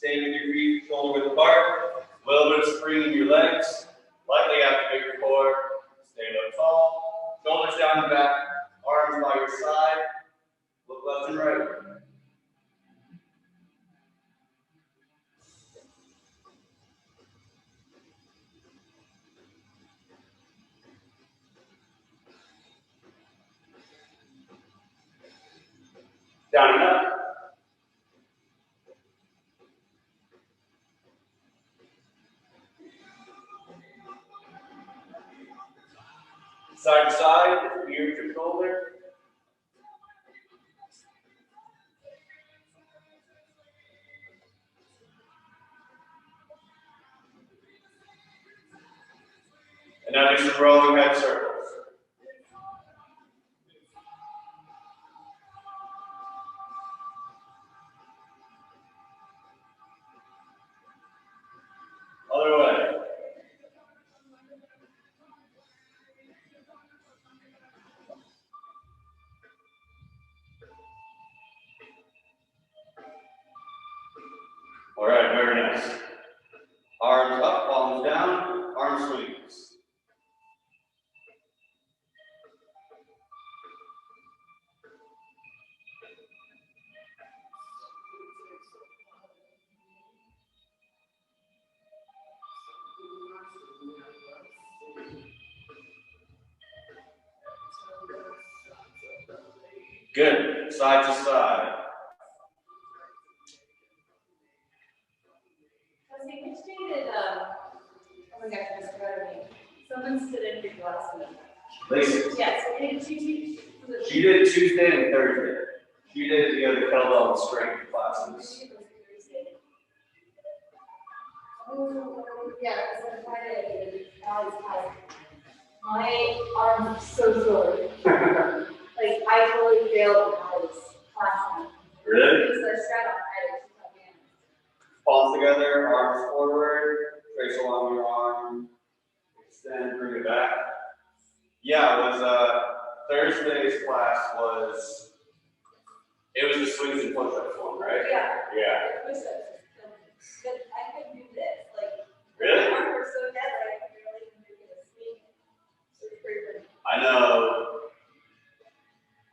Stay with your feet shoulder width apart. A little bit of spring in your legs. Lightly activate your core. Stand up tall. Shoulders down the back. Arms by your side. Look left and right. Down and up. Side to side, ear to shoulder. And now do some rolling head circles. Other way. All right, very nice. Arms up, palms down, arm swings. Good, side to side. Which day did, oh my gosh, I forgot her name. Someone stood in your class. Lacey. Yes, did she teach? She did Tuesday and Thursday. She did the other kettlebell and strength classes. Oh, yeah, because on Friday I did Allie's class. My arm is so sore. Like, I totally failed Allie's class. Really? Because I strap on Friday. Palms together, arms forward, trace along your arm, extend, bring it back. Yeah, it was Thursday's class was, it was the swings and push-ups one, right? Yeah. Yeah. Push-ups. But I couldn't do this. Like, really? my arms were so dead that I could barely even do a swing. So it's pretty good. I know.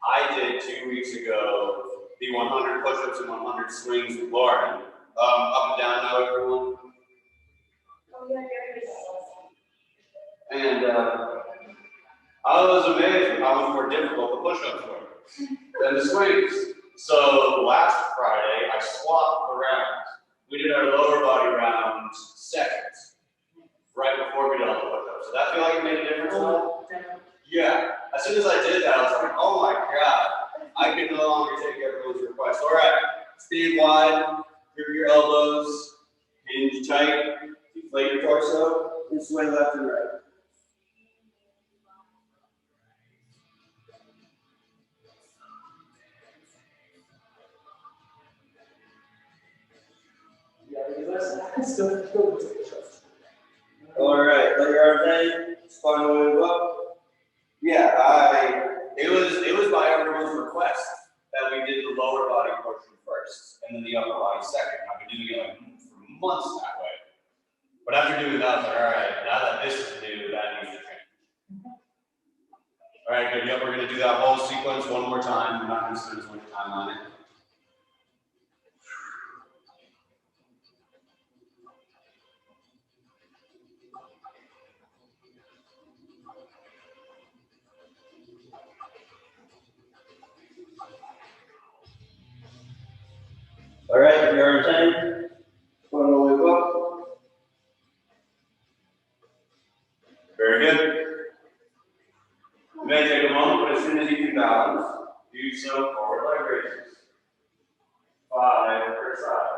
I did 2 weeks ago the 100 push-ups and 100 swings with Lauren. Up and down now, everyone. Oh, yeah, very good. And I was amazed at how much more difficult the push-ups were than the swings. So last Friday, I swapped the rounds. We did our lower body round second, right before we did all the push-ups. Did that feel like it made a difference at all? Yeah. As soon as I did that, I was like, oh my God, I can no longer take everyone's request. All right, stand wide, grip your elbows, hinge tight, deflate your torso, and sway left and right. All right, let your arms hang, spine move up. Yeah, it was by everyone's request that we did the lower body portion first, and then the upper body second. I've been doing it like for months that way. But after doing that, I was like, all right, now that this is new, that needs to change. All right, good. Yep, we're gonna do that whole sequence one more time. We're not gonna spend as much time on it. All right, your arms hang. One all the way up. Very good. You may take a moment, but as soon as you can balance, do so forward leg raises. 5 per side.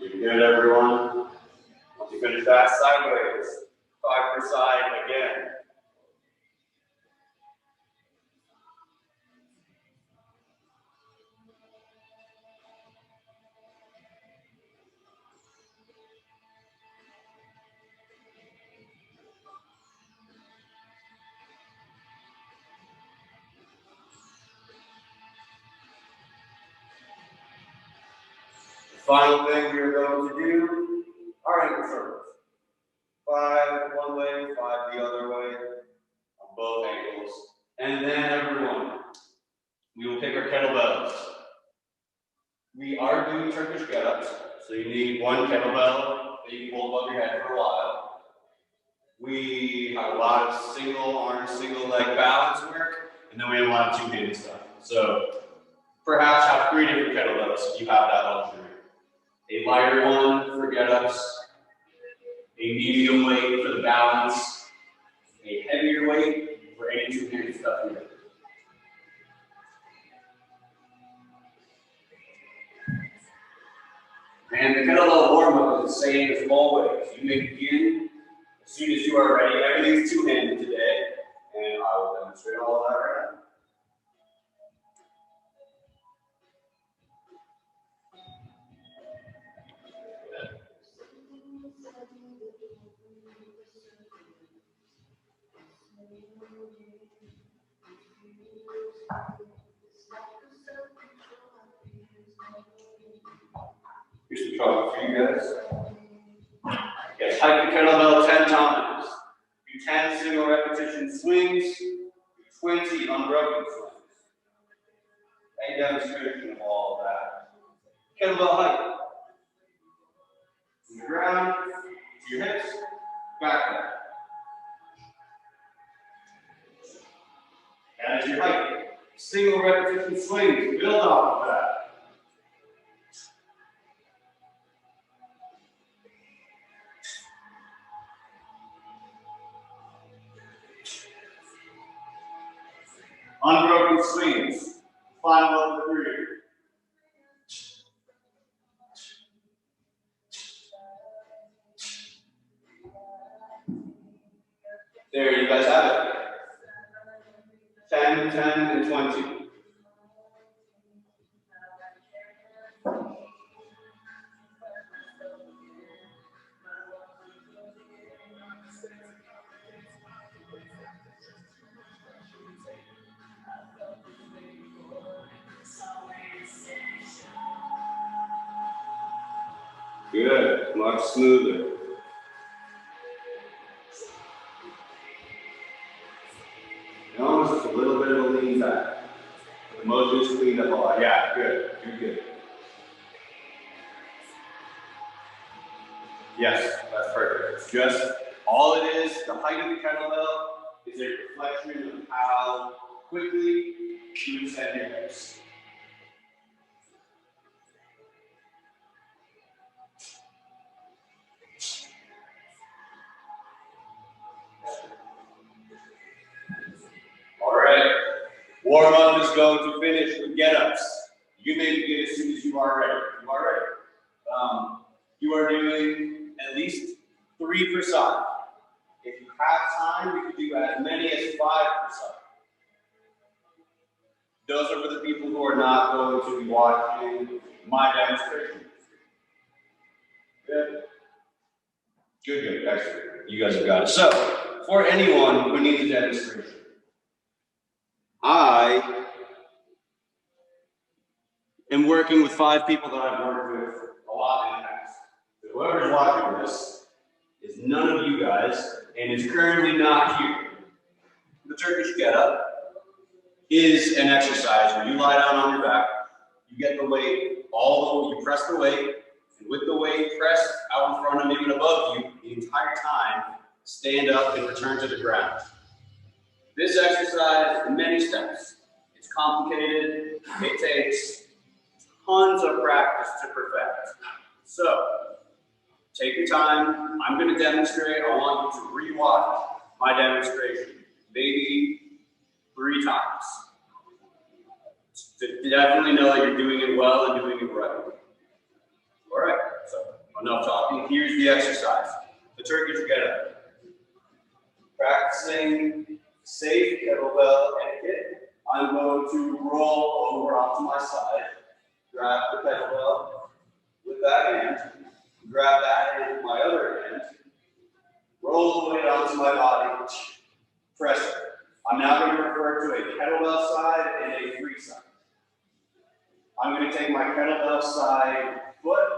You're good, everyone. Once you finish that, sideways. 5 per side again. Final thing we are going to do are ankle circles. 5 one way, 5 the other way, on both ankles. And then everyone, we will take our kettlebells. We are doing Turkish get-ups, so you need one kettlebell that you can hold above your head for a while. We have a lot of single arm, single leg balance work, and then we have a lot of two-handed stuff. So perhaps have 3 different kettlebells if you have that luxury. A lighter one for get-ups, a medium weight for the balance, a heavier weight for any two-handed stuff here. And the kettlebell warm-up is the same as always. You may begin as soon as you are ready. Everything's two-handed today, and I will demonstrate all of that right now. Here's the trouble for you guys. Yes, hike the kettlebell 10 times. Do 10 single repetition swings, do 20 unbroken swings. A demonstration of all of that. Kettlebell hike. From the ground to your hips, back up. That is your hike. Single repetition swings, build off of that. Unbroken swings, final of the 3. There, you guys have it. 10, 10, and 20. Good, much smoother. And almost a little bit of a lean back. The motion is cleaned up a lot. Yeah, good, good. Yes, that's perfect. It's just, all it is, the height of the kettlebell is a reflection of how quickly you extend your hips. All right, warm up is going to finish with get-ups. You may begin as soon as you are ready. You are ready. You are doing at least 3 per side. If you have time, you can do as many as 5 per side. Those are for the people who are not going to be watching my demonstration. Good. Good, excellent. You guys have got it. So, for anyone who needs a demonstration, I am working with 5 people that I've worked with a lot in the past. So whoever's watching this is none of you guys and is currently not here. The Turkish get-up is an exercise where you lie down on your back, you get the weight you press the weight, and with the weight pressed out in front and even above you the entire time, stand up and return to the ground. This exercise has many steps. It's complicated. It takes tons of practice to perfect. So, take your time. I'm going to demonstrate. I want you to re-watch my demonstration, maybe 3 times. To definitely know that you're doing it well and doing it right. All right, so enough talking. Here's the exercise, the Turkish get-up. Practicing safe kettlebell etiquette. I'm going to roll over onto my side, grab the kettlebell with that hand, grab that hand with my other hand, roll the weight onto my body, press it. I'm now going to refer to a kettlebell side and a free side. I'm going to take my kettlebell side foot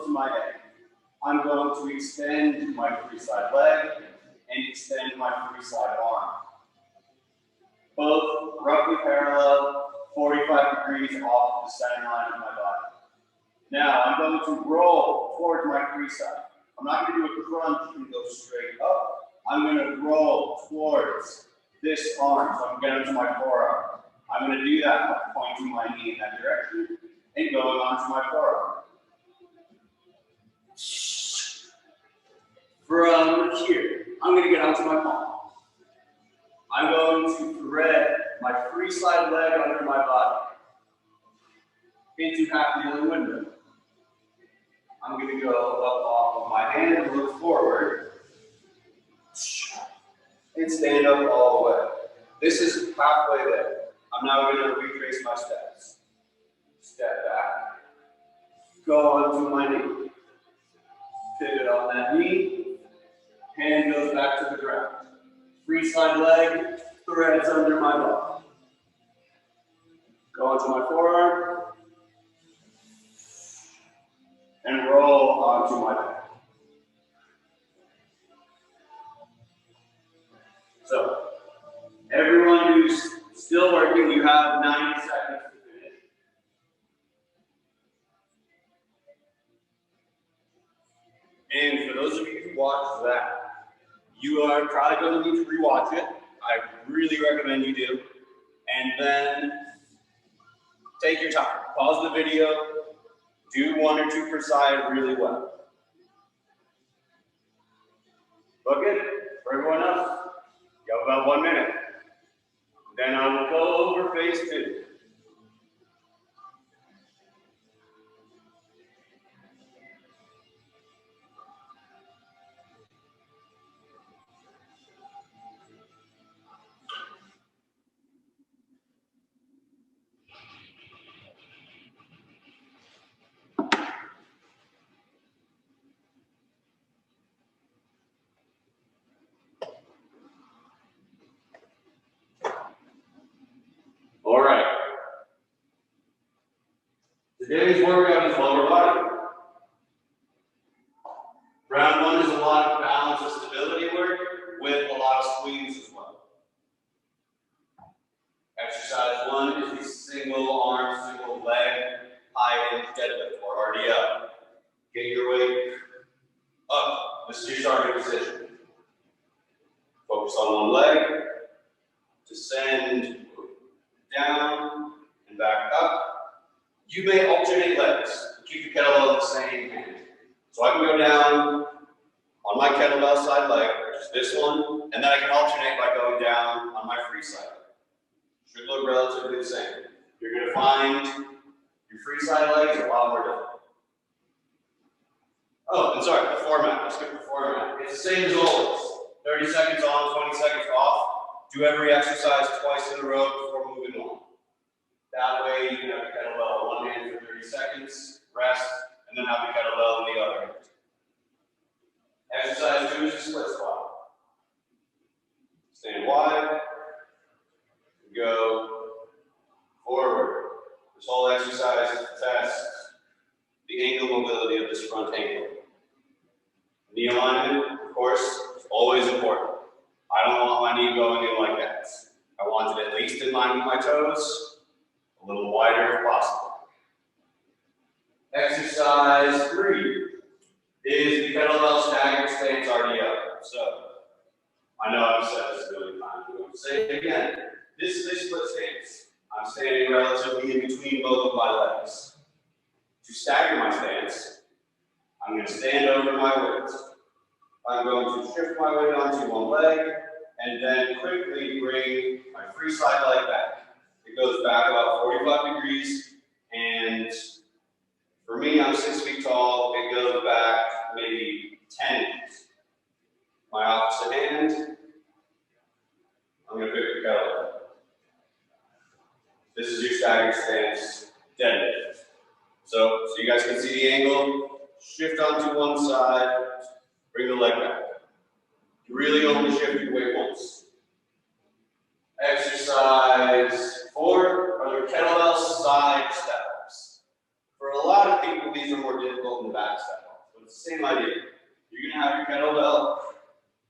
close to my head. I'm going to extend my free side leg and extend my free side arm. Both roughly parallel, 45 degrees off the center line of my body. Now I'm going to roll towards my free side. I'm not going to do a crunch and go straight up. I'm going to roll towards this arm, so I'm getting to my forearm. I'm going to do that by pointing my knee in that direction and going onto my forearm. From here, I'm going to get onto my palm. I'm going to thread my free side leg under my body into half kneeling window. I'm going to go up off of my hand and look forward and stand up all the way. This is halfway there. I'm now going to retrace my steps. Step back, go onto my knee, pivot on that knee, hand goes back to the ground. Free side leg threads under my body. Go onto my forearm and roll onto my back. So, everyone who's still working, you have 90 seconds to finish. And for those of you who watched that, you are probably going to need to rewatch it. I really recommend you do. And then take your time. Pause the video. Do 1 or 2 per side really well. Look at it. For everyone else, you have about 1 minute. Then I will go over phase 2. All right. Today's workout is lower body. Round 1 is a lot of balance and stability work with a lot of swings as well. Exercise 1 is the single arm, single leg, high hinge deadlift or RDL. Get your weight up. This is your starting position. Focus on one leg. Descend down and back up. You may alternate legs. Keep your kettlebell in the same hand. So I can go down on my kettlebell side leg, which is this one, and then I can alternate by going down on my free side leg. Should look relatively the same. You're going to find your free side leg is a lot more difficult. Oh, and sorry, the format. I skipped the format. It's the same as always. 30 seconds on, 20 seconds off. Do every exercise twice in a row before moving on. That way you can have the kettlebell in one hand for 30 seconds, rest, and then have the kettlebell in the other hand. Exercise 2 is a split squat. Stand wide, go forward. This whole exercise tests the ankle mobility of this front ankle. Knee alignment, of course, is always important. I don't want my knee going in like that. I want it at least in line with my toes, a little wider if possible. Exercise 3 is the kettlebell staggered stance RDL. So, I know I've said this a million times, but I'm going to say it again. This is a split stance. I'm standing relatively in between both of my legs. To stagger my stance, I'm going to stand over my weight. I'm going to shift my weight onto one leg and then quickly bring my free side leg back. It goes back about 45 degrees, and for me, I'm 6 feet tall. It goes back maybe 10 inches. My opposite hand, I'm going to pick the kettlebell. This is your staggered stance deadlift. So you guys can see the angle. Shift onto one side, bring the leg back. You really only shift your weight once. Exercise 4 are the kettlebell side step-ups. For a a lot of people, these are more difficult than back step off, but it's the same idea. You're gonna have your kettlebell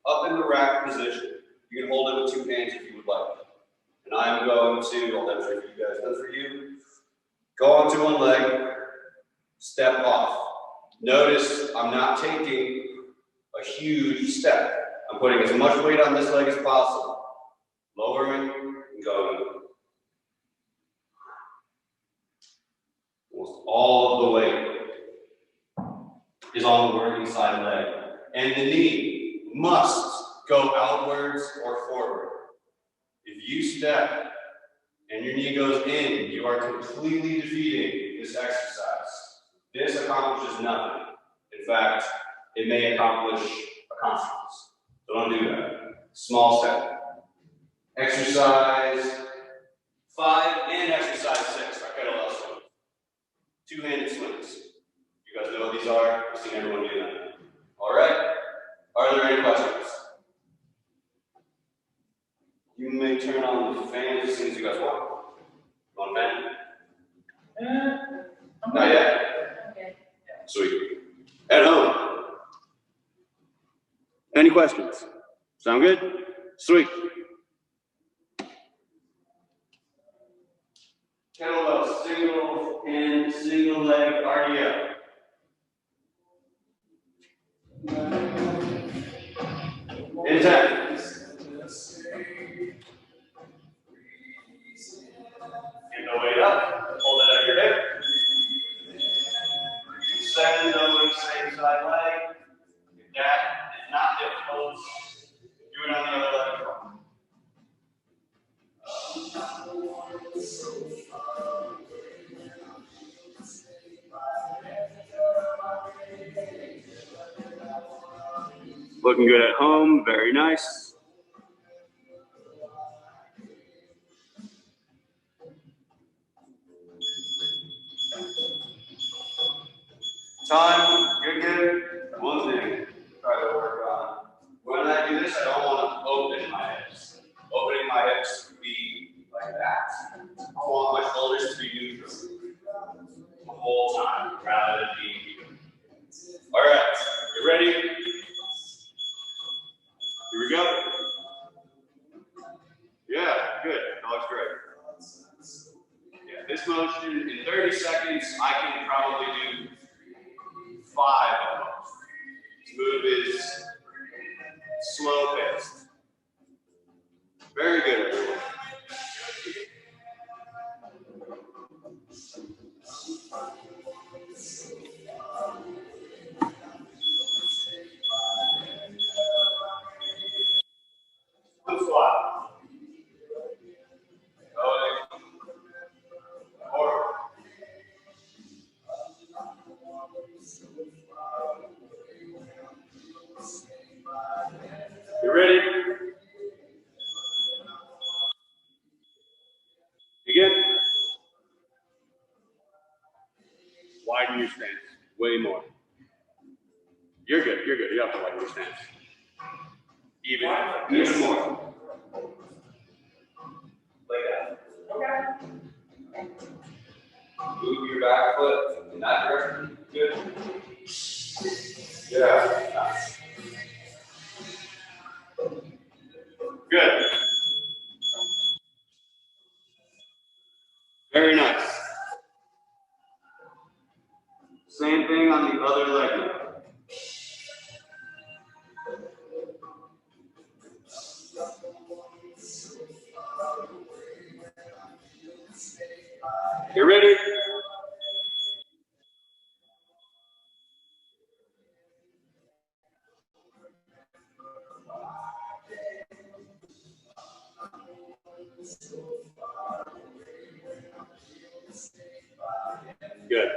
up in the rack position. You can hold it with 2 hands if you would like. And I'm going to, I'll demonstrate for you guys, that's for you. Go onto one leg, step off. Notice I'm not taking a huge step. I'm putting as much weight on this leg as possible. Lowering and going. Almost all of the weight is on the working side leg. And the knee must go outwards or forward. If you step and your knee goes in, you are completely defeating this exercise. This accomplishes nothing. In fact, it may accomplish a consequence. So don't do that. Small step. Exercise 5 and exercise 6 are kettlebell swings. 2-handed swings. You guys know what these are? I've seen everyone do them. All right. Are there any questions? You may turn on the fan as soon as you guys want. You want a fan? Not yet? Okay. Sweet. At home. Any questions? Sound good? Sweet. Kettlebell, single and single leg RDL. In 10. Get the weight up, hold it at your hip. Send the same side leg. If that is not difficult, do it on the other leg as well. Looking good at home, very nice. Time, you're good. One thing, try to work on. When I do this, I don't want to open my hips. Opening my hips would be like that. I want my shoulders to be neutral the whole time, rather than being here. All right, you ready? Here we go. Yeah, good. That looks great. Yeah, this motion in 30 seconds, I can probably do 5 of them. This move is slow paced. Very good, everyone. One squat. Going forward. You ready? Again. Widen your stance. Way more. You're good. You're good. You have to widen your stance. Even more. Like that. Okay. Move your back foot in that direction. Good. Yeah. Nice. Good. Very nice. Same thing on the other leg now. You ready? Good.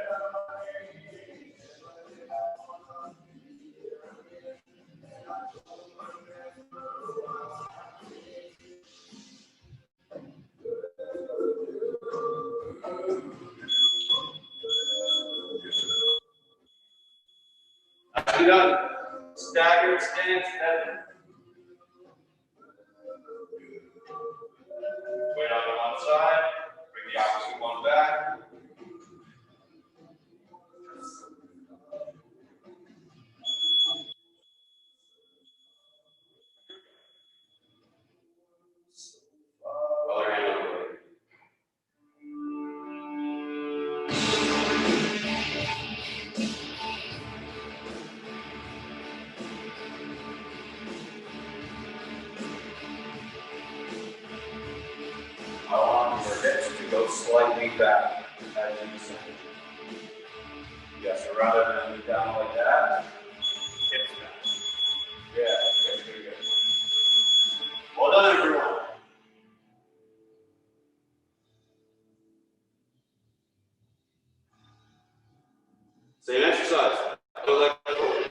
Nicely done. Staggered stance, head. Weight on the one side, bring the opposite one back. lean back as you descend. Yes, so rather than down like that, hips down. Yeah, good. Well done, everyone. Same exercise. Go like forward.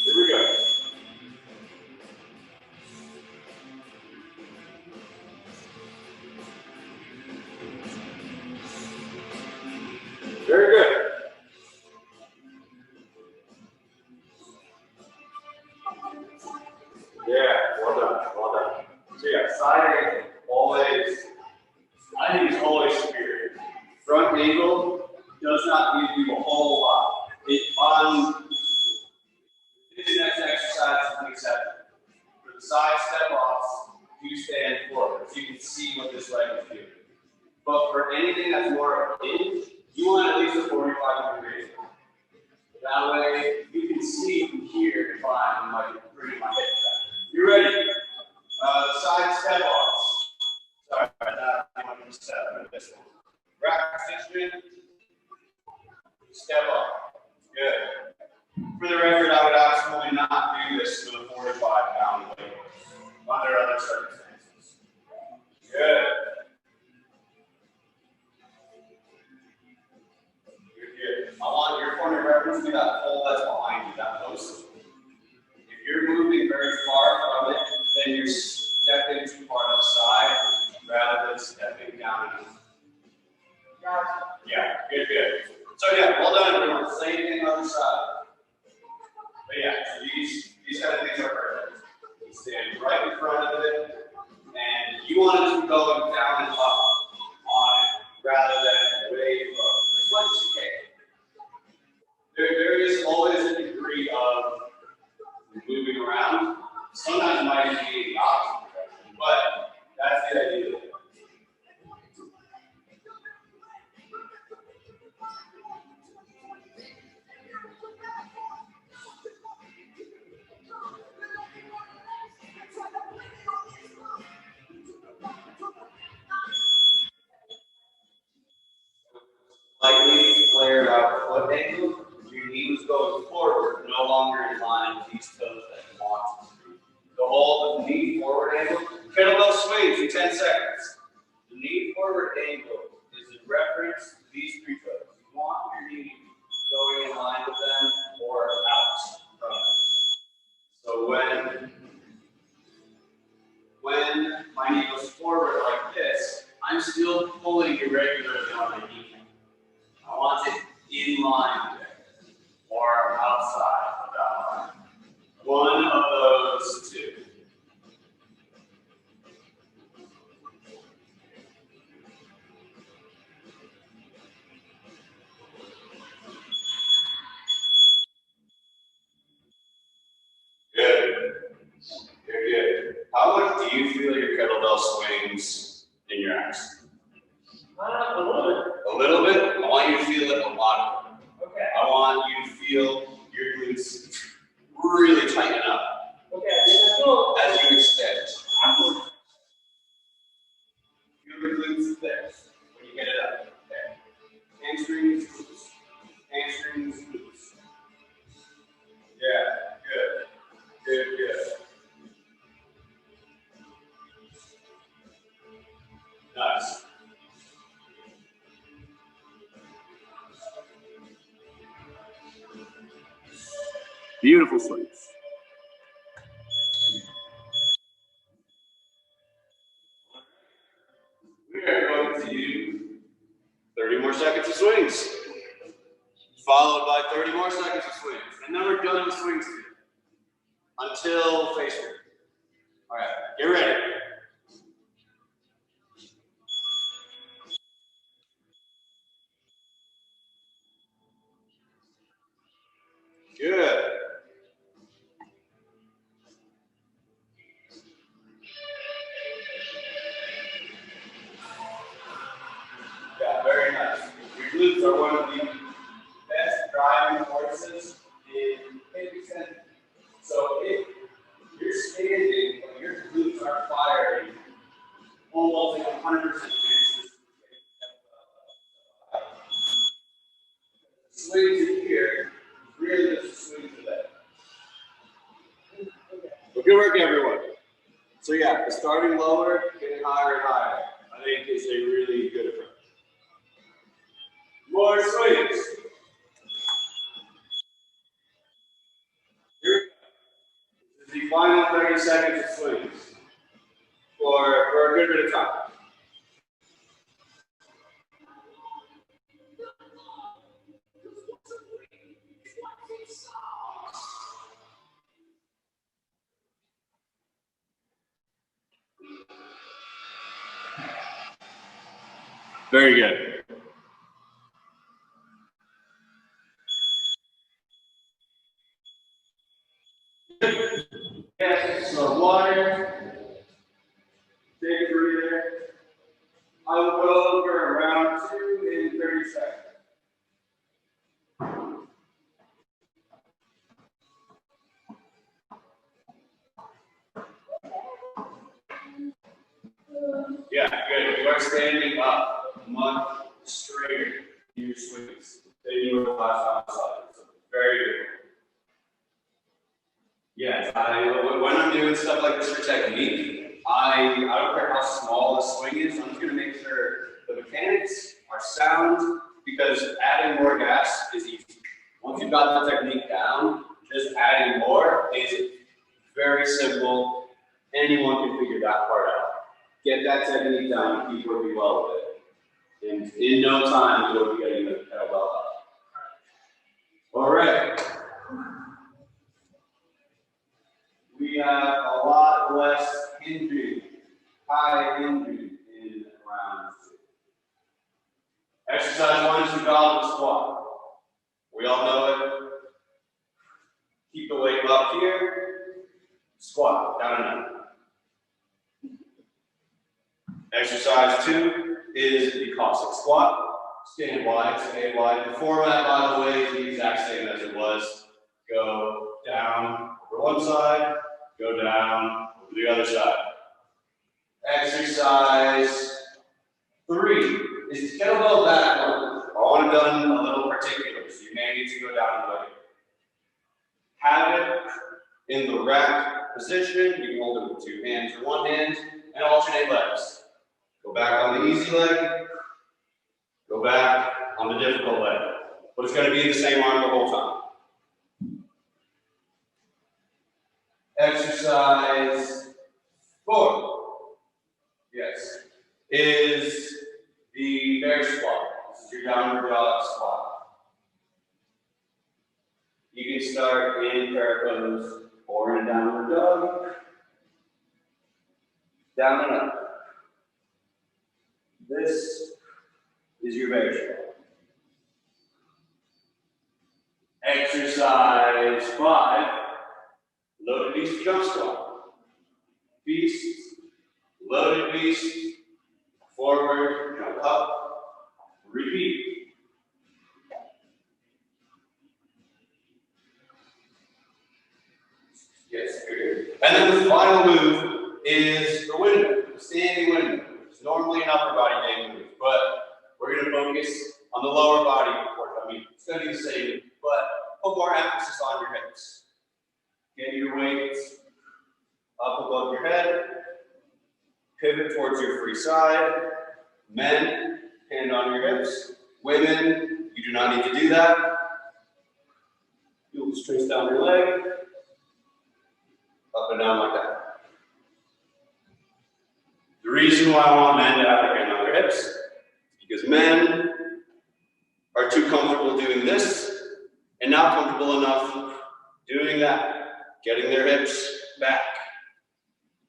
Here we go. Very good. Yeah, well done. So yeah, side angle, always, I think it's always superior. Front angle does not give you a whole lot. This next exercise is an exception. For the side step offs, you stand forward, so you can see what this leg is doing. But for anything that's more of a hinge, you want at least a 45-degree angle. That way, you can see from here if I'm like bringing my head back. You ready? Side step offs. Sorry, not step, but this one. Rack position. Step off. Good. For the record, I would absolutely not do this with a 45-pound weight under other circumstances. Good. Good. I want your point of reference to be that pole that's behind you, that post. If you're moving very far from it, then you're stepping too far to the side rather than stepping down. Yeah, good. So yeah, well done, everyone. Same thing on the side. But yeah, so these kind of things are perfect. You stand right in front of it, and you want it to be going down and up on it rather than way above. As much as you can. There is always a degree of moving around. Sometimes it might be the opposite direction, but that's the idea. Slightly flared out foot angle, your knees going forward, no longer in line with these toes that you want to. The whole knee forward angle, kettlebell swings in 10 seconds. The knee forward angle is in reference to these three toes. You want your knee going in line with them or out from them. So when my knee goes forward like this, I'm still pulling irregularly on my knee. I want it in line with it, or outside of that line. One of those two. Good. How much do you feel your kettlebell swings in your axe? A little bit. A little bit? I want you to feel it a lot. Okay. I want you to feel your glutes really tighten up. Okay, I as you extend. Afterwards. Feel your glutes there when you get it up. There. Hamstrings loose. Hamstrings loose. Yeah, good. Nice. Beautiful swings. We are going to do 30 more seconds of swings, followed by 30 more seconds of swings. And then we're done with swings until face grip. All right, get ready. Good. Yeah, very nice. Your glutes are one of the best driving forces in hip extension. So pole vaulting 100%. Swings in here, really just swings to that. Well, good work, everyone. So yeah, starting lower, getting higher and higher, I think is a really good approach. More swings. Here we go. This is the final 30 seconds of swings for a good bit of time. Very good. Yes, so water, take a breather. I will go for around 2 in 30 seconds. Yeah, good. You are standing up much straighter in your swings than you were the last time I saw you. So very good. Yes, when I'm doing stuff like this for technique, I don't care how small the swing is, I'm just going to make sure the mechanics are sound because adding more gas is easy. Once you've got the technique down, just adding more is very simple. Anyone can figure that part out. Get that technique down and keep working well with it. And in no time, you'll be getting the kettlebell up. All right. We have a lot less hinging, high hinging in round 2. Exercise 1 is the goblet squat. We all know it. Keep the weight up here. Squat, down and up. Exercise 2 is the Cossack squat. Stand wide, stay wide. The format, by the way, is the exact same as it was. Go down over one side, go down over the other side. Exercise 3 is the kettlebell backward. I want it done a little particular, so you may need to go down and leg. Have it in the rack position. You can hold it with 2 hands or 1 hand and alternate legs. Go back on the easy leg, go back on the difficult leg. But it's going to be the same arm the whole time. Exercise 4, yes, is the bear squat. This is your downward dog squat. You can start in bear pose or in a downward dog. Down and up. This is your bear squat. Exercise 5, loaded beast jump squat. Beast, loaded beast, forward, jump up, repeat. Yes, good. And then the final move is the windmill, the standing windmill. It's normally an upper body day move, but we're going to focus on the lower body portion. I mean, it's going to be the same, but put more emphasis on your hips. Get your weights up above your head. Pivot towards your free side. Men, hand on your hips. Women, you do not need to do that. You'll just trace down your leg. Up and down like that. The reason why I want men to have their hand on their hips is because men are too comfortable doing this and not comfortable enough doing that, getting their hips back.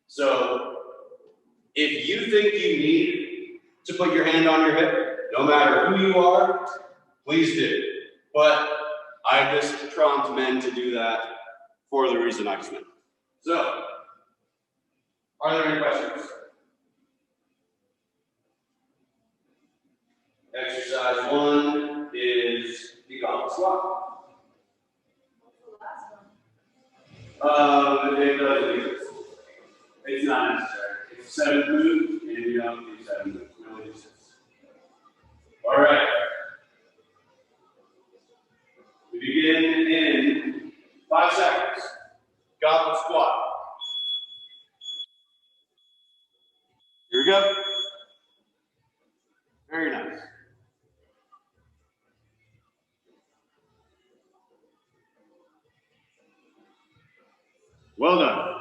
So if you think you need to put your hand on your hip, no matter who you are, please do. But I just prompt men to do that for the reason I just mentioned. So, are there any questions? Exercise 1 is the goblet squat. What's the last one? It doesn't exist. It's not necessary. It's 7 move, and you don't do 7 moves. We only do 6. All right. We begin in 5 seconds. Goblet squat. Here we go. Very nice. Well done.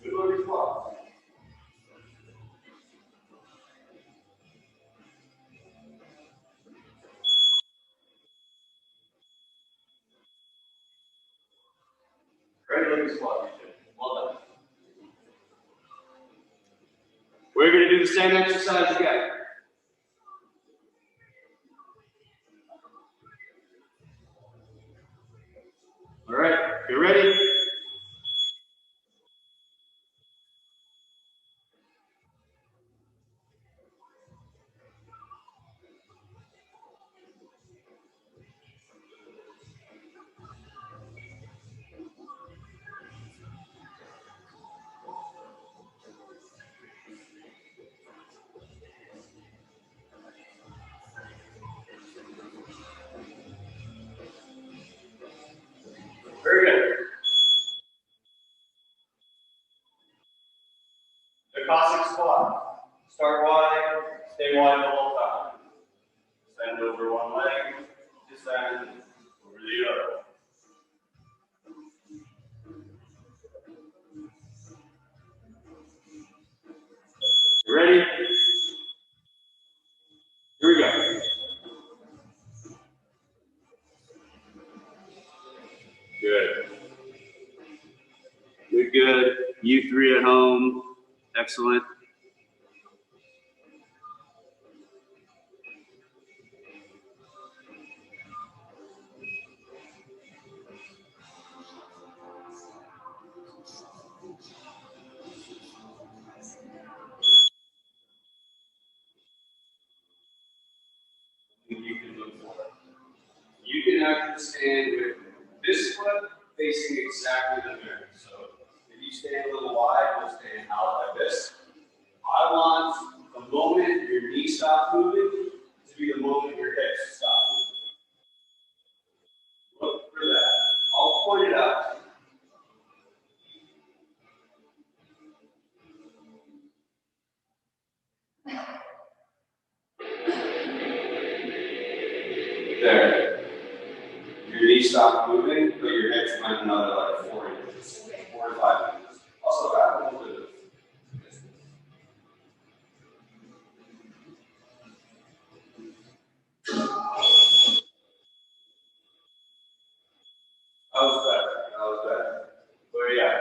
Good on your squat. Great looking squat. Well done. We're going to do the same exercise again. All right, you ready? Very good. The Cossack squat. Start wide, stay wide the whole time. Stand over one leg, descend over the other. You ready? Here we go. Good. Good, good. You 3 at home. Excellent. You can look forward. You can actually stand with this foot facing exactly the mirror. So if you stand a little wide, you'll stand out like this. I want the moment your knee stops moving to be the moment your hips stop moving. Look for that. I'll point it out. There. Your knee stopped moving, but your hips went another like 4 inches, 4 to 5 inches. Also, add a little bit of distance. That was better. That was better. But yeah,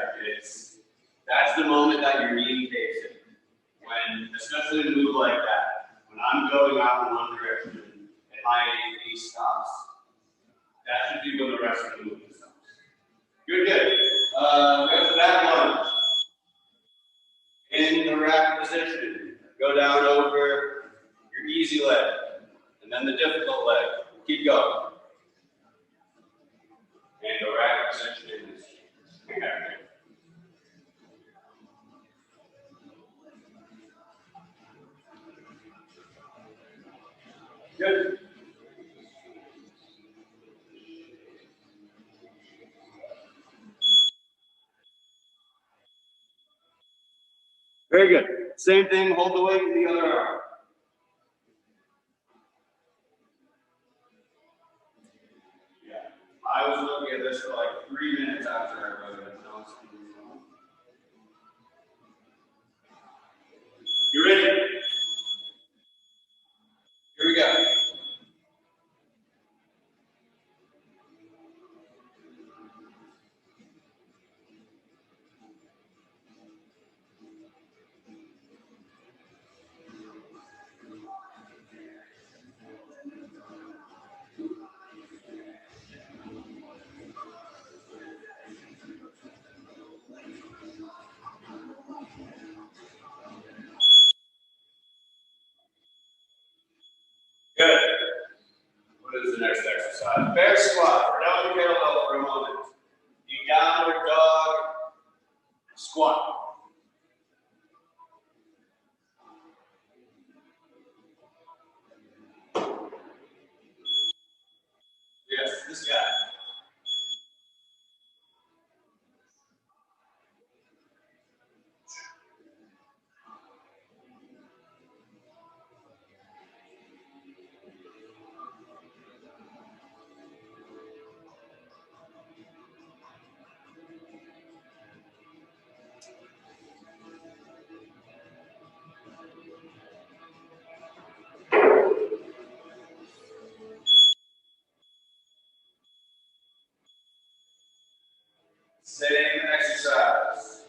that's the moment that your knee takes it. When, especially in a move like that, when I'm going out in one direction and my knee stops, that should be when the rest of the move stops. Good, good. We have the back lunge. In the rack position, go down over your easy leg, and then the difficult leg. Keep going. And the rack position is good. Very good. Same thing, hold the weight in the other arm. Yeah. I was looking at this for like 3 minutes after I wrote it. You ready? Here we go. Same exercise.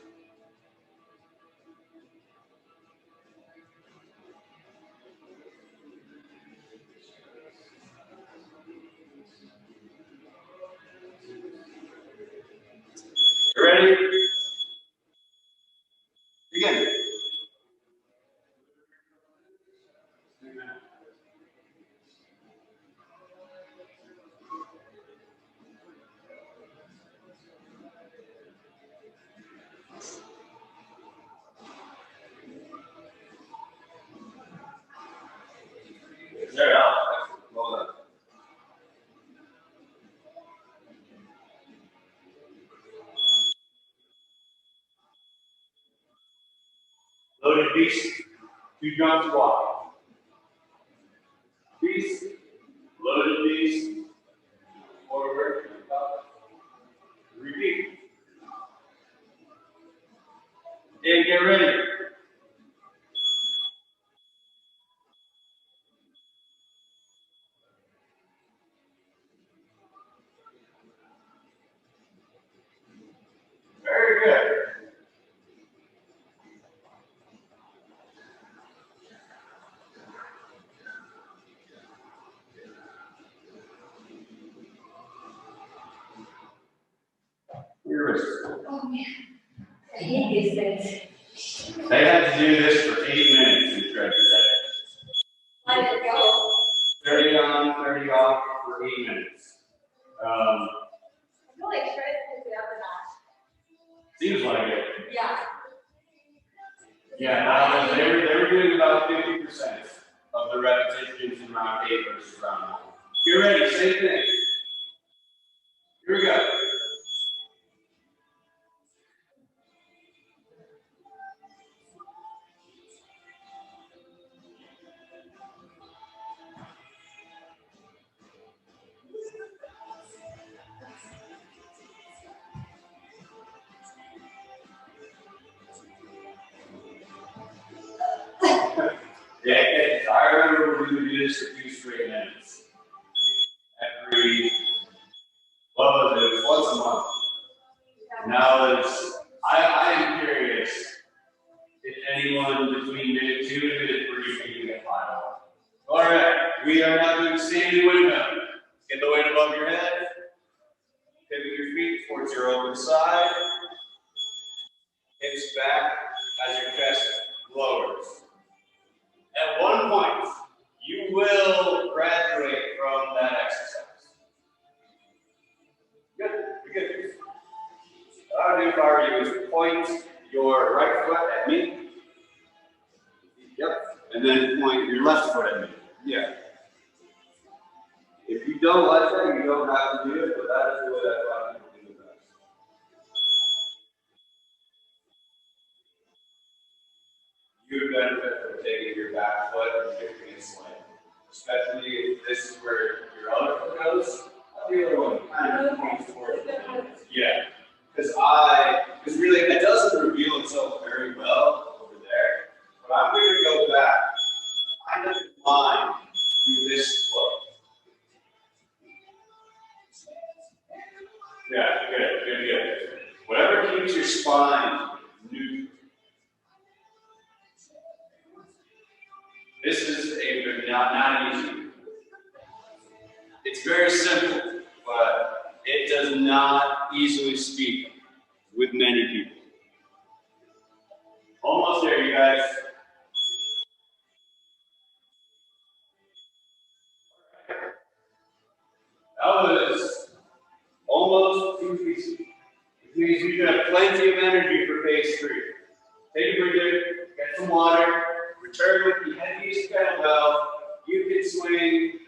You ready? Begin. There you go. Well done. Loaded beast. 2 jump squat. Beast. Loaded beast. Forward. Up. Repeat. And get ready. Very good. Your wrist. Oh man, I hate these things. They had to do this for 8 minutes in treasure day. Let it go. 30 on, 30 off for 8 minutes. I feel like try to pick it up a notch. Seems like it. Yeah. Yeah, they were doing about 50% of the repetitions in round 8 versus round 1. Get ready, same thing. Here we go. Yeah, I remember we would do this for 2 straight minutes. Every, what was it? It was once a month. Now it's, I am curious if anyone between minute 2 and minute 3 can get 5 off. All right, we are now doing standing windmill. Get the weight above your head. Pivot your feet towards your open side. Hips back as your chest lowers. At one point, you will graduate from that exercise. Good, good. What I would do if I were you is point your right foot at me. Yep. And then point your left foot at me. Yeah. If you don't like that, you don't have to do it, but that is the way that a lot of people do it. You would benefit from taking your back foot and shifting it slightly. Especially if this is where your other foot goes. The other one kind of points towards it. Yeah. Because really, it doesn't reveal itself very well over there. But I'm going to go back. I'm going to line through this foot. Yeah, good. Whatever keeps your spine neutral. This is not easy. It's very simple, but it does not easily speak with many people. Almost there, you guys. That was almost too easy. It means you have plenty of energy for phase 3. Take a breather, get some water, return with the heaviest kettlebell you can swing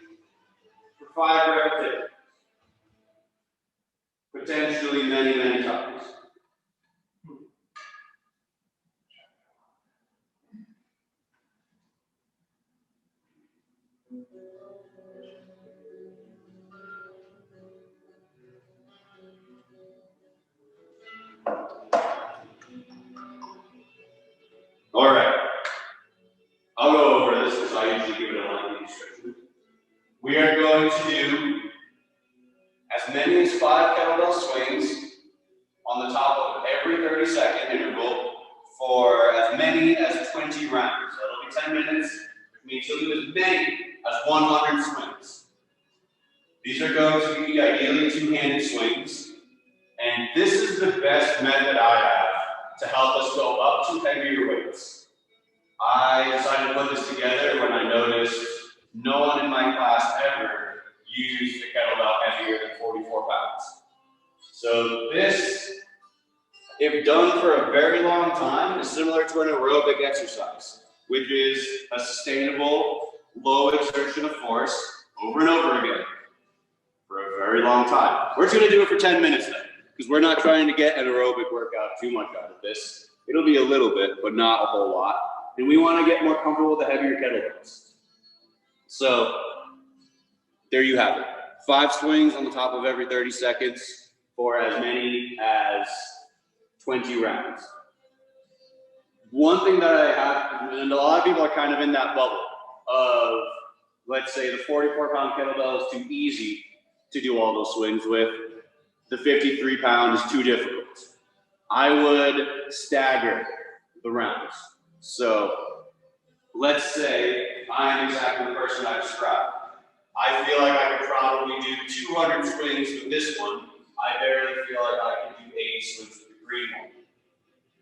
for 5 repetitions. Potentially many times. All right. I'll go over this because I usually give it a lengthy description. We are going to do as many as 5 kettlebell swings on the top of every 30-second interval for as many as 20 rounds. So it'll be 10 minutes, which means you'll do as many as 100 swings. These are going to be ideally two-handed swings, and this is the best method I have to help us go up to heavier weights. I decided to put this together when I noticed no one in my class ever used a kettlebell heavier than 44 pounds. So this, if done for a very long time, is similar to an aerobic exercise, which is a sustainable, low exertion of force over and over again for a very long time. We're just going to do it for 10 minutes then, because we're not trying to get an aerobic workout too much out of this. It'll be a little bit, but not a whole lot. And we want to get more comfortable with the heavier kettlebells. So there you have it. 5 swings on the top of every 30 seconds for as many as 20 rounds. One thing that I have, and a lot of people are kind of in that bubble of, let's say the 44-pound kettlebell is too easy to do all those swings with. The 53-pound is too difficult. I would stagger the rounds. So let's say I'm exactly the person I described. I feel like I could probably do 200 swings with this one. I barely feel like I can do 80 swings with the green one.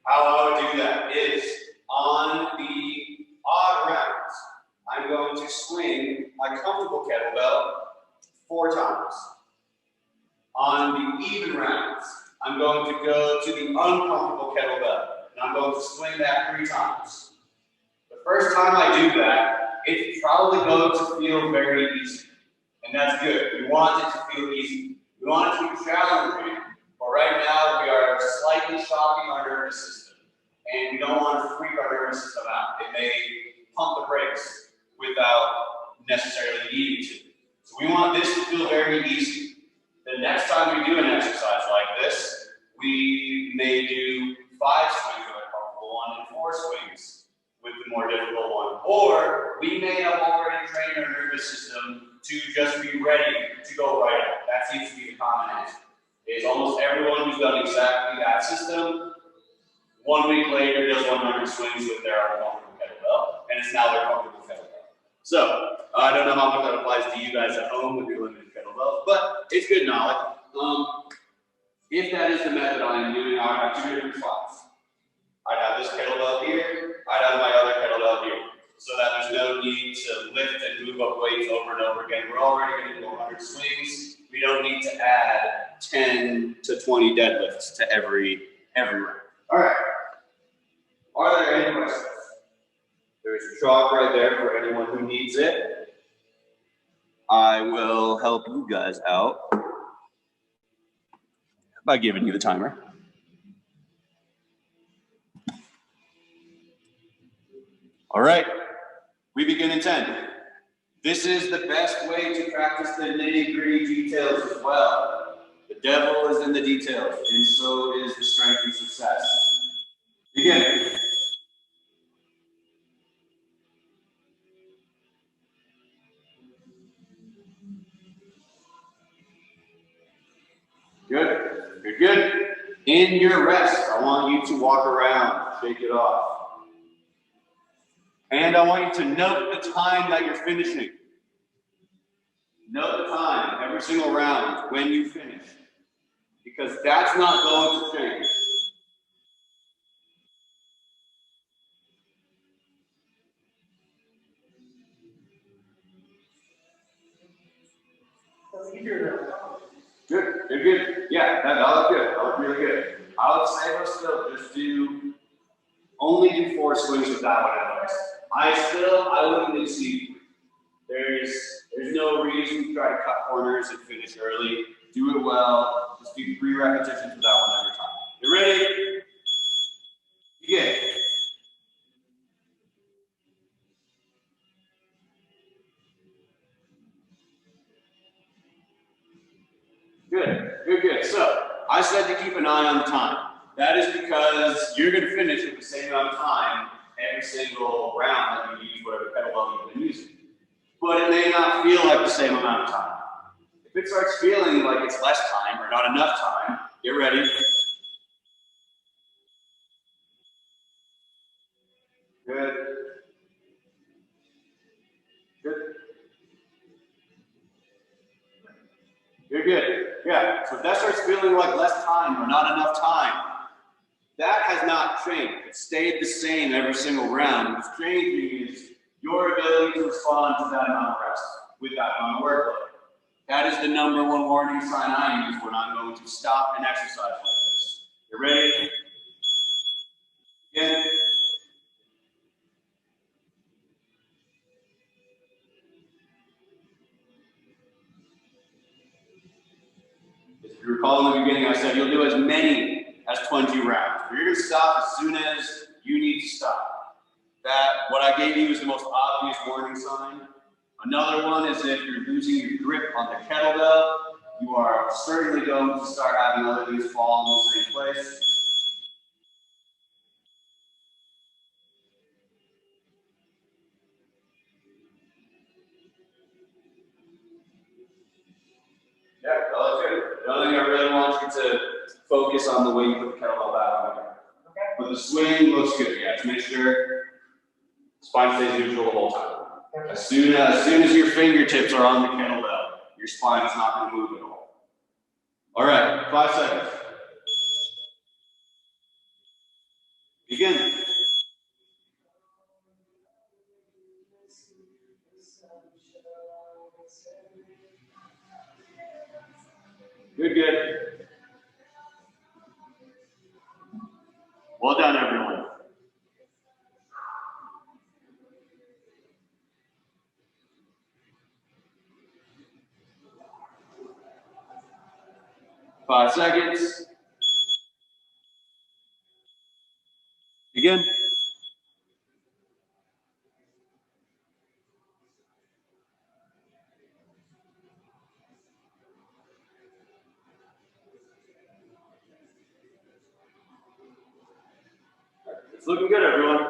How I would do that is on the odd rounds, I'm going to swing my comfortable kettlebell 4 times. On the even rounds, I'm going to go to the uncomfortable kettlebell, and I'm going to swing that 3 times. The first time I do that, it's probably going to feel very easy, and that's good. We want it to feel easy. We want it to be challenging, but right now we are slightly shocking our nervous system, and we don't want to freak our nervous system out. It may pump the brakes without necessarily needing to. So we want this to feel very easy. The next time we do an exercise like this, we may do 5 swings with a comfortable one and 4 swings with the more difficult one. Or we may have already trained our nervous system to just be ready to go right out. That seems to be the common answer. Is almost everyone who's done exactly that system, 1 week later does 100 swings with their uncomfortable kettlebell, and it's now their comfortable kettlebell. So, I don't know how much that applies to you guys at home with your limited kettlebells, but it's good knowledge. If that is the method I am doing, I would have 2 different spots. I'd have this kettlebell here, I'd have my other kettlebell here, so that there's no need to lift and move up weights over and over again. We're already going to do 100 swings. We don't need to add 10 to 20 deadlifts to every round. All right. Are there any questions? There's a chalk right there for anyone who needs it. I will help you guys out by giving you the timer. All right, we begin in 10. This is the best way to practice the nitty-gritty details as well. The devil is in the details, and so is the strength and success. Begin. Good, good, good. In your rest, I want you to walk around, shake it off. And I want you to note the time that you're finishing. Note the time, every single round, when you finish. Because that's not going to change. Good, good, good. Yeah, that looked good. That looked really good. I would say, but still, just only do 4 swings with that one at most. I wouldn't exceed 3. There's no reason to try to cut corners and finish early. Do it well. Just do 3 repetitions with that one every time. You ready? Begin. Good, good, good. So, I said to keep an eye on the time. That is because you're going to finish with the same amount of time every single round that you use whatever kettlebell you've been using. But it may not feel like the same amount of time. If it starts feeling like it's less time or not enough time, get ready. You're good. Yeah. So if that starts feeling like less time or not enough time, that has not changed. It stayed the same every single round. What's changing is your ability to respond to that amount of rest with that amount of workload. That is the number one warning sign I use when I'm going to stop an exercise like this. You ready? Again. If you recall in the beginning, I said you'll do as many as 20 rounds. But you're going to stop as soon as you need to stop. That, what I gave you is the most obvious warning sign. Another one is if you're losing your grip on the kettlebell, you are certainly going to start having other things fall in the same place. Yeah, that's good. The only thing I really want you to focus on the way you put the kettlebell back on. Okay. But the swing looks good. Yeah, to make sure spine stays neutral the whole time. Okay. As soon as your fingertips are on the kettlebell, your spine is not going to move at all. All right, 5 seconds. Begin. Good. Well done, everyone. Five seconds. Begin. It's looking good, everyone.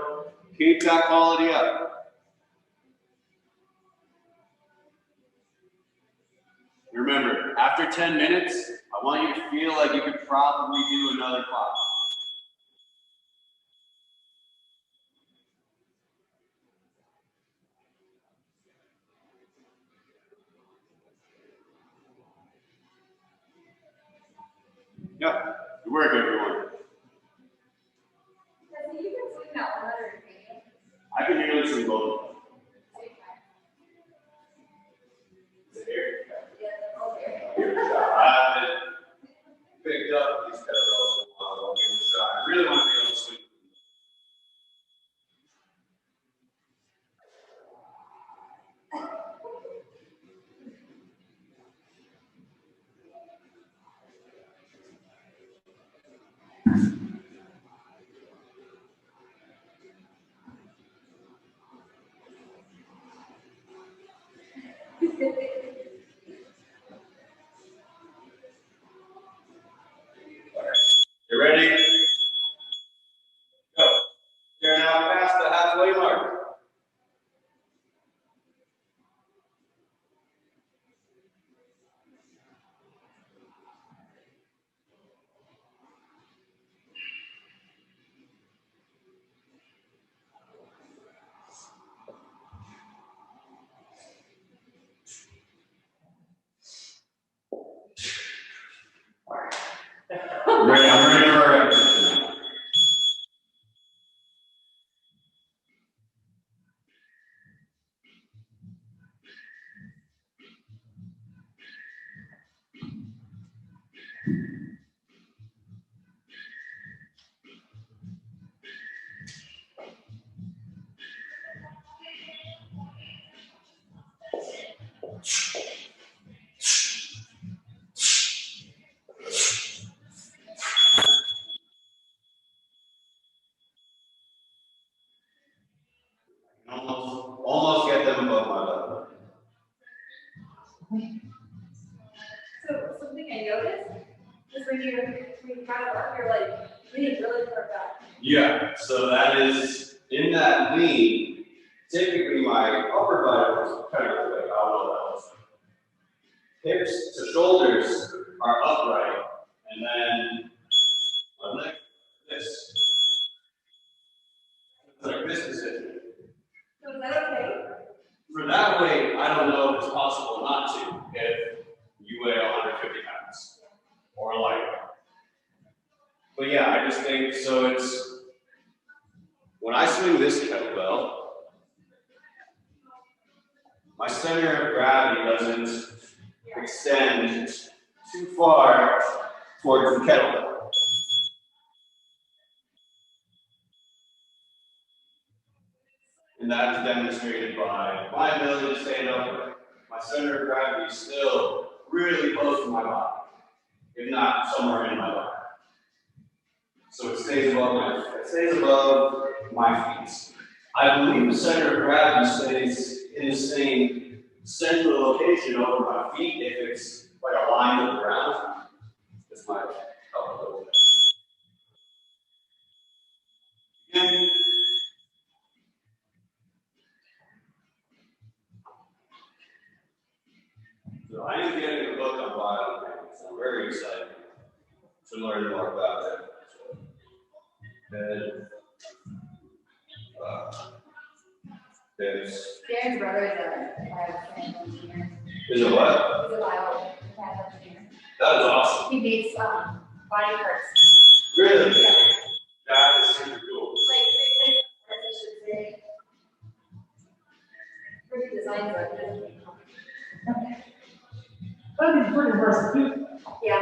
Keep that quality up. Remember, after 10 minutes, I want you to feel like you could probably do another 5. Yeah, good work, everyone. So you can swing that 100 feet. I can nearly swing both. Is it here? Yeah, they're all there. Give it a shot. I haven't picked up these kettlebells in a while. I'll give it a shot. I really want to be able to swing. You ready? Go. You're now past the halfway mark. I'm ready for our exercise. Almost get them above my level. So something I noticed is when you kind of up, you're like leaning really far back. Yeah, so that is in that lean. Typically, my upper body is kind of like, I don't know what that was. Hips to shoulders are upright, and then my neck, this. It's like this position. So is that okay? For that weight, I don't know if it's possible not to if you weigh 150 But yeah, I just think, so it's, when I swing this kettlebell, my center of gravity doesn't extend too far towards the kettlebell. And that is demonstrated by my ability to stand upright. My center of gravity is still really close to my body, if not somewhere in my body. So it stays above my feet. I believe the center of gravity stays in the same central location over my feet if it's like a line to the ground. This might help a little bit. Again, so I am getting a book on biomechanics. I'm very excited to learn more about it. And, Darren's brother is a biomechanical engineer. is it what? He's a biomechanical engineer. That is awesome. He makes body parts. Really? Yeah. That is super cool. Like parts, I should say. Pretty designs are good. That'd be pretty impressive too. Yeah.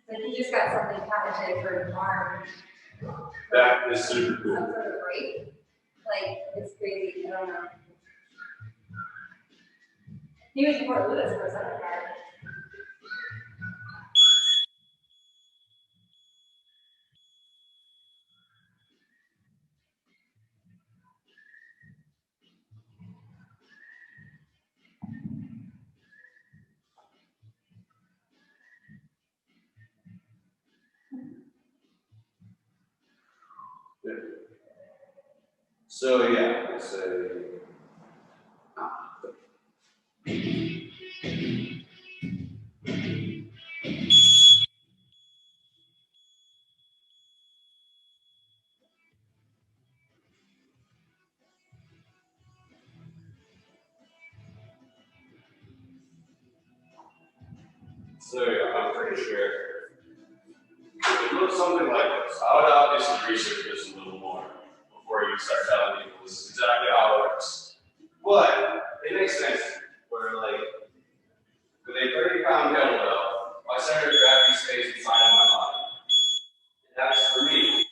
Like he just got something patented for his arm. That is super cool. Some sort of brake. Like, it's crazy. I don't know. He was in Fort Lewis for a second car. So yeah, it's a. So yeah, I'm pretty sure it looks something like this. I would obviously research this a little more before you start telling people this is exactly how it works. But it makes sense where like with a 30-pound kettlebell, my center of gravity stays inside of my body. And that's for me,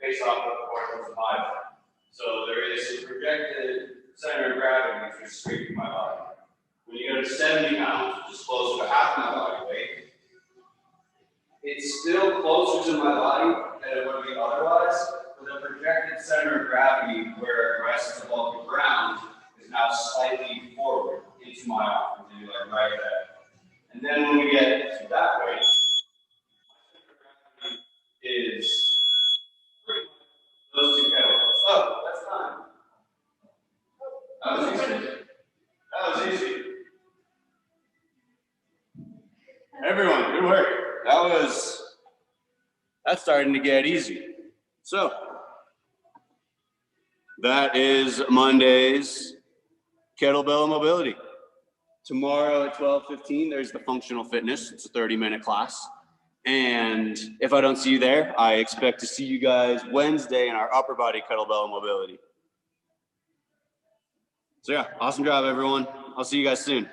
based off the proportions of my body. So there is a projected center of gravity which is straight through my body. When you go to 70 pounds, which is close to half my body weight, it's still closer to my body than it would be otherwise, but the projected center of gravity where it rests above the ground is now slightly forward into my arm, maybe like right there. And then when we get to that weight, is those two kettlebells. Oh, that's fine. That was easy. That was easy. Everyone, good work. That's starting to get easy. So, that is Monday's kettlebell mobility. Tomorrow at 12:15, there's the functional fitness. It's a 30-minute class. And if I don't see you there, I expect to see you guys Wednesday in our upper body kettlebell mobility. So yeah, awesome job, everyone. I'll see you guys soon.